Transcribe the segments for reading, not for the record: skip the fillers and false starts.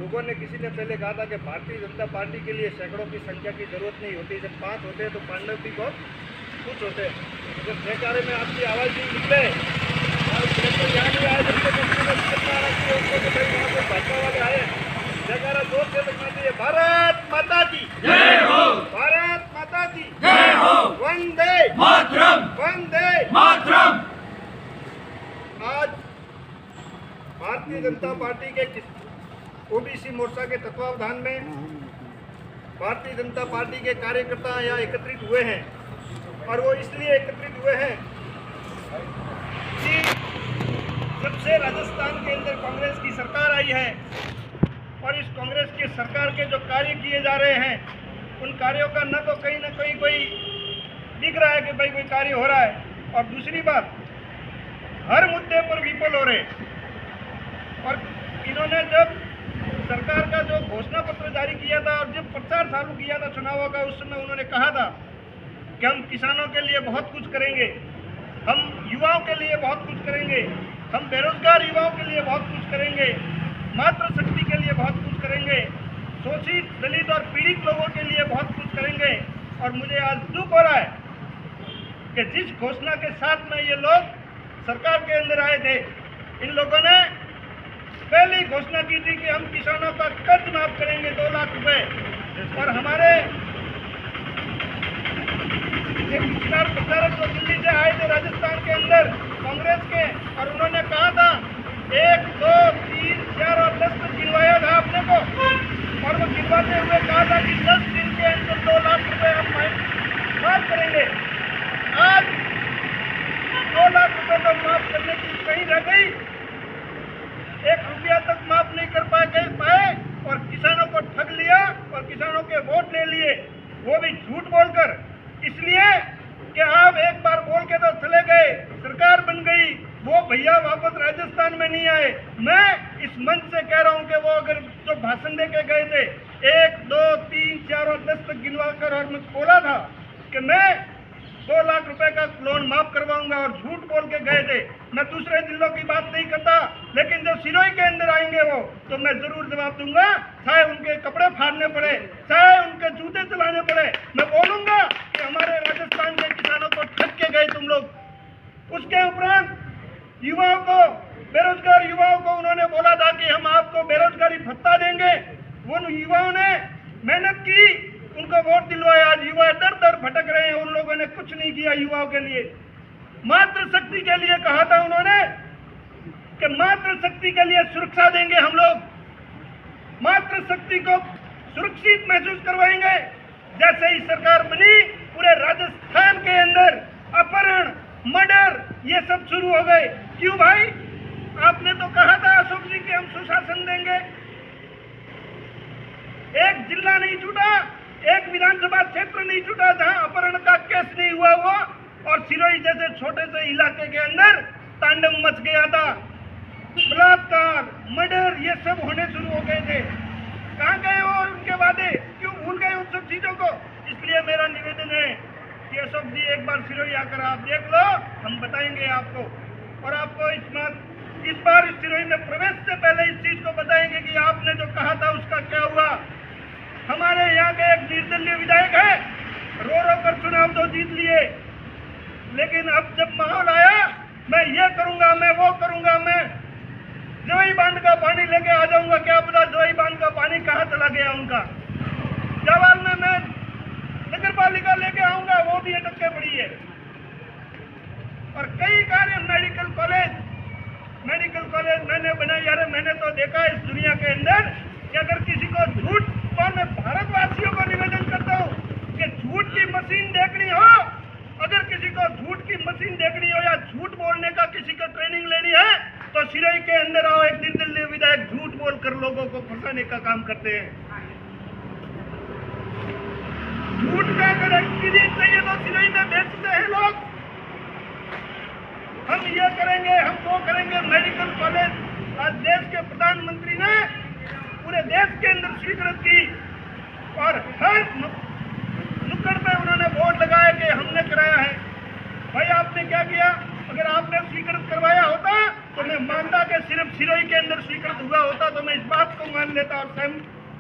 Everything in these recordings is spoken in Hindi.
लोगों ने किसी ने पहले कहा था कि भारतीय जनता पार्टी के लिए सैकड़ों की संख्या की जरूरत नहीं होती, जब 5 होते हैं तो पांडव भी बहुत कुछ होते हैं। जब जयकारे में आपकी आवाज़ भी निकले और यहाँ नहीं आए, जब भाजपा वाले आए, जयकारा जोर से लगना चाहिए। भारत माता की जय हो, भारत माता की जय हो, वंदे मातरम, वंदे मातरम। आज भारतीय जनता पार्टी के ओबीसी मोर्चा के तत्वावधान में भारतीय जनता पार्टी के कार्यकर्ता यहाँ एकत्रित हुए हैं और वो इसलिए एकत्रित हुए हैं कि जब से राजस्थान के अंदर कांग्रेस की सरकार आई है और इस कांग्रेस की सरकार के जो कार्य किए जा रहे हैं उन कार्यों का न तो कहीं ना कहीं कोई दिख रहा है कि भाई कोई कार्य हो रहा है, और दूसरी बात हर मुद्दे पर विफल हो रहे। और इन्होंने जब सरकार का जो घोषणा पत्र जारी किया था और जब प्रचार चालू किया था चुनावों का, उस समय उन्होंने कहा था कि हम किसानों के लिए बहुत कुछ करेंगे, हम युवाओं के लिए बहुत कुछ करेंगे, हम बेरोजगार युवाओं के लिए बहुत कुछ करेंगे, मातृशक्ति के लिए बहुत कुछ करेंगे, शोषित दलित और पीड़ित लोगों के लिए बहुत कुछ करेंगे। और मुझे आज दुख हो रहा है कि जिस घोषणा के साथ में ये लोग सरकार के अंदर आए थे, इन लोगों ने पहली घोषणा की थी कि हम किसानों का कर्ज माफ करेंगे 2 लाख रुपए। और हमारे एक स्टार प्रचारक जो दिल्ली से आए थे राजस्थान के अंदर कांग्रेस के, और उन्होंने कहा था 1, 2, 3, 4 और 10 तक गिनवाया था अपने को, और वो गिनवाते हुए कहा था कि 10 दिन के अंदर 2 लाख रुपए हम माफ करेंगे। आज 2 लाख रुपए तो माफ करने की कहीं रह गई, 1 रुपया तक माफ नहीं कर पाए और किसानों को ठग लिया और किसानों के वोट ले लिए, वो भी झूठ बोलकर। इसलिए कि आप एक बार बोल के तो चले गए, सरकार बन गई, वो भैया वापस राजस्थान में नहीं आए। मैं इस मंच से कह रहा हूं कि वो अगर जो भाषण दे के गए थे 1, 2, 3, 4 और 10 तक गिनवा कर, और मैं बोला था कि मैं 2 लाख रुपए का लोन माफ करवाऊंगा, और झूठ बोल के गए थे। मैं दूसरे जिलों की बात नहीं करता, लेकिन जब सिरोही के अंदर आएंगे वो, तो मैं जरूर जवाब दूंगा, चाहे उनके कपड़े फाड़ने पड़े, चाहे उनके जूते चलाने पड़े, मैं बोलूंगा कि हमारे राजस्थान के किसानों को ठग के गए तुम लोग। उसके उपरांत युवाओं को, बेरोजगार युवाओं को उन्होंने बोला था कि हम आपको बेरोजगारी भत्ता देंगे। उन युवाओं ने मेहनत की, उनको वोट दिलवाया, आज युवा दर दर भटक रहे हैं। उन लोगों ने कुछ नहीं किया युवाओं के लिए। मातृशक्ति के लिए कहा था उन्होंने कि मातृशक्ति के लिए सुरक्षा देंगे, हम लोग मातृशक्ति को सुरक्षित महसूस करवाएंगे। जैसे ही सरकार बनी, पूरे राजस्थान के अंदर अपहरण, मर्डर ये सब शुरू हो गए। क्यों भाई? आपने तो कहा था अशोक जी कि हम सुशासन देंगे। एक जिला नहीं छूटा, एक विधानसभा क्षेत्र नहीं छूटा जहां अपहरण का केस नहीं हुआ हुआ, और सिरोही जैसे छोटे से इलाके के अंदर तांडव मच गया था। बलात्कार, मर्डर ये सब होने शुरू हो गए थे। कहां गए वो उनके वादे? क्यों भूल गए उन सब चीजों को? इसलिए मेरा निवेदन है कि अशोक जी एक बार सिरोही आकर आप देख लो, हम बताएंगे आपको, और आपको इस बार इस सिरोही में प्रवेश से पहले इस चीज को बताएंगे कि आपने जो कहा था उसका क्या हुआ। हमारे यहाँ के एक निर्दलीय विधायक है, रो रो कर चुनाव तो जीत लिए, लेकिन अब जब माहौल आया, मैं ये करूंगा, मैं वो करूंगा, मैं जोई बांध का पानी लेके आ जाऊंगा, क्या पता जोई बांध का पानी कहाँ चला गया उनका। जवाल में मैं नगर पालिका लेके आऊंगा, वो भी अटक के पड़ी है। और कई कार्य, मेडिकल कॉलेज मैंने बनाई। यार मैंने तो देखा इस दुनिया के अंदर कि अगर किसी को झूठ, तो मैं भारतवासियों को निवेदन करता हूँ कि झूठ की मशीन देखनी हो, अगर किसी को झूठ की मशीन देखनी हो या झूठ बोलने का किसी को ट्रेनिंग लेनी है, तो सिरोही के अंदर आओ। एक निर्दलीय विधायक झूठ बोलकर लोगों को फंसाने का काम करते हैं। झूठ का अगर एक्सपीरियंस चाहिए तो सिरोही में बेचते हैं लोग। हम ये करेंगे, हम वो करेंगे। मेडिकल कॉलेज आज देश के प्रधानमंत्री ने पूरे देश के अंदर स्वीकृत की, और हर नुक्कड़ पे उन्होंने बोर्ड लगाया कि हमने कराया है। भाई आपने क्या किया? अगर आपने स्वीकृत करवाया होता तो मैं मानता कि सिर्फ सिरोही के अंदर स्वीकृत हुआ होता तो मैं इस बात को मान लेता और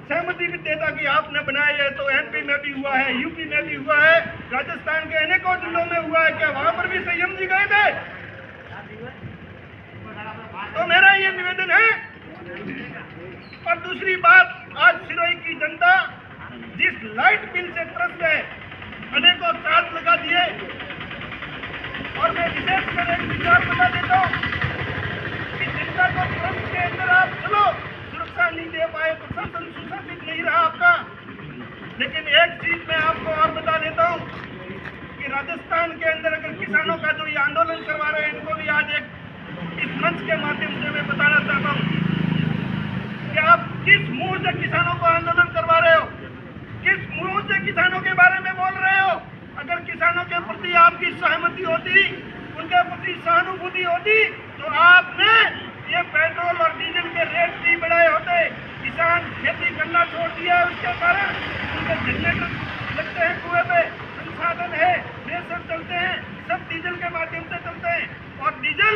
सहमति भी देता कि आपने बनाया है। तो एमपी में भी हुआ है, यूपी में भी हुआ है, राजस्थान के अनेकों जिलों में हुआ है। क्या वहां पर भी संयम जी गए थे? तो मेरा ये निवेदन है। और दूसरी बात, आज सिरोही की जनता जिस लाइट बिल से त्रस्त है, अनेकों चार्ज लगा दिए। और मैं विशेषकर एक विचार बता देता हूँ कि जनता को ट्रस्ट के अंदर आप चलो, सुरक्षा नहीं दे पाए, प्रशासन सुशासित नहीं रहा आपका। लेकिन एक चीज मैं आपको और बता देता हूँ कि राजस्थान के अंदर अगर किसानों का जो ये आंदोलन करवा रहे हैं, इनको भी आज एक इस मंच के माध्यम से मैं बताना चाहता हूँ कि आप किस मुंह से किसानों को आंदोलन करवा रहे हो, किस मुंह से किसानों के बारे में बोल रहे हो। अगर किसानों के प्रति आपकी सहमति होती, उनके प्रति सहानुभूति होती, तो आपने ये पेट्रोल और डीजल के रेट नहीं बढ़ाए होते। किसान खेती करना छोड़ दिया, उसके कारण उनके जनरेटर लगते हैं कुएं पे, संसाधन है, वे सब चलते हैं, सब डीजल के माध्यम से चलते हैं। और डीजल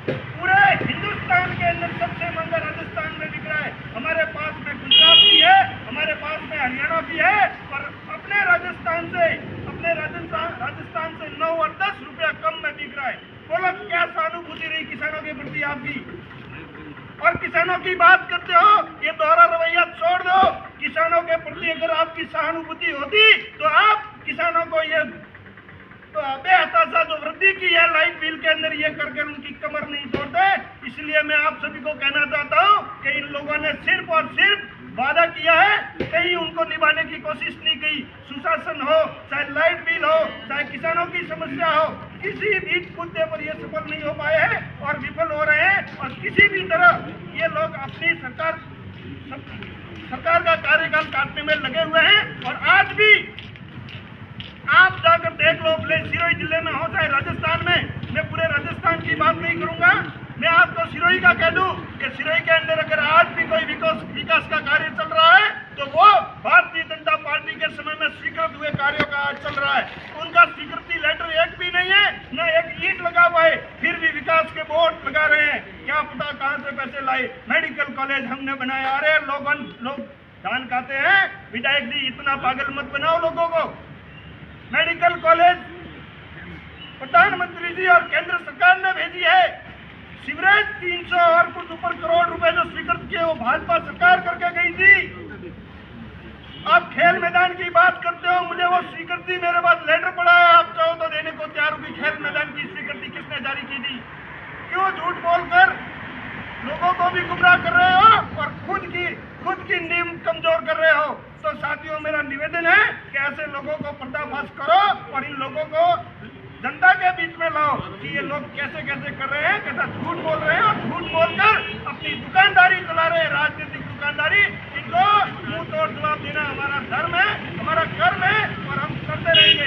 पूरे हिंदुस्तान के अंदर सबसे महंगा राजस्थान में बिक रहा है। हमारे पास में गुजरात भी है, हमारे पास में हरियाणा भी है, पर अपने राजस्थान से 9 और 10 रुपया कम में बिक रहा है। बोलो क्या सहानुभूति रही किसानों के प्रति आपकी? और किसानों की बात करते हो, ये दोहरा रवैया छोड़ दो। किसानों के प्रति अगर आपकी सहानुभूति होती तो आप किसानों को ये तो बेहताशा जो वृद्धि की है लाइट बिल के अंदर, ये करके उनकी कमर नहीं तोड़ते। इसलिए मैं आप सभी को कहना चाहता हूँ कि इन लोगों ने सिर्फ और सिर्फ वादा किया है, कहीं उनको निभाने की कोशिश नहीं की। सुशासन हो, चाहे लाइट बिल हो, चाहे किसानों की समस्या हो, किसी भी मुद्दे पर ये सफल नहीं हो पाए हैं और विफल हो रहे हैं। और किसी भी तरह ये लोग अपनी सरकार का कार्यकाल काटने में लगे हुए हैं। और आज भी आप जाकर देख लो, भले सिरोही जिले में हो चाहे राजस्थान में, मैं पूरे राजस्थान की बात नहीं करूंगा, मैं आपको सिरोही का कह दूं कि सिरोही के अंदर अगर आज भी कोई विकास का कार्य चल रहा है तो वो भारतीय जनता पार्टी के समय में स्वीकृत हुए कार्यों का आज चल रहा है। उनका स्वीकृति लेटर एक भी नहीं है, न एक ईंट लगा हुआ है, फिर भी विकास के बोर्ड लगा रहे हैं। क्या पता कहाँ से पैसे लाए। मेडिकल कॉलेज हमने बनाया। अरे लोग धान खाते हैं, विधायक जी इतना पागल मत बनाओ लोगों को। मेडिकल कॉलेज प्रधानमंत्री जी और केंद्र सरकार ने भेजी है। सीवरेज 300 और कुछ ऊपर करोड़ रुपए जो स्वीकृत किए वो भाजपा सरकार करके गई थी। आप खेल मैदान की बात करते हो, मुझे वो स्वीकृति मेरे पास लेटर पड़ा है, आप चाहो तो देने को तैयार होगी। खेल मैदान की स्वीकृति किसने जारी की थी? क्यों झूठ बोलकर लोगों को भी गुमराह कर रहे हो और खुद की नींव कमजोर कर रहे हो? तो साथियों, मेरा निवेदन है कि ऐसे लोगों को पर्दाफाश करो और इन लोगों को जनता के बीच में लाओ कि ये लोग कैसे कैसे कर रहे हैं, कैसा झूठ बोल रहे हैं और झूठ बोलकर अपनी दुकानदारी चला रहे हैं, राजनीतिक दुकानदारी। इनको मुंह तोड़ जवाब देना हमारा धर्म है, हमारा कर्म है और हम करते रहेंगे।